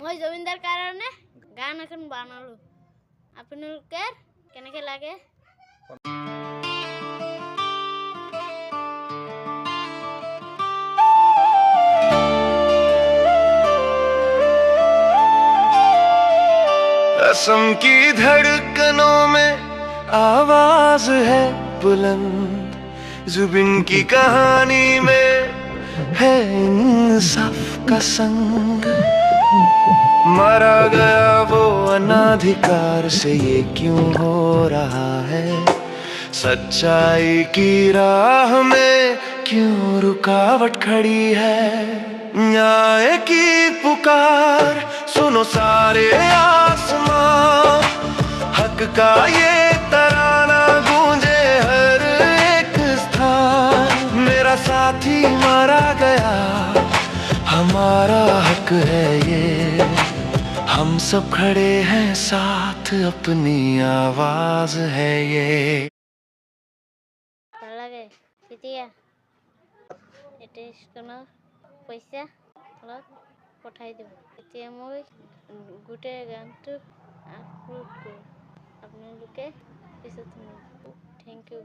মই জমিদার কারণে গান এখন বানালো আপনাদের কেনেকে লাগে असम की धड़कनों में आवाज है बुलंद जुबिन की कहानी में है इंसाफ का संग मारा गया वो अनाधिकार से ये क्यों हो रहा है सच्चाई की राह में क्यों रुकावट खड़ी है न्याय की पुकार सुनो सारे आसमां हक का ये तराना गूंजे हर एक स्थान मेरा साथी मारा गया हमारा हक है ये हम सब खड़े हैं साथ अपनी आवाज है ये লাগে তেতিয়া এটা কোনো পইচা অলপ পঠাই দিব এতিয়া মই গোটেই গানটো আপলোড কৰোঁ আপোনালোকে পিছত শুনিব থেংক ইউ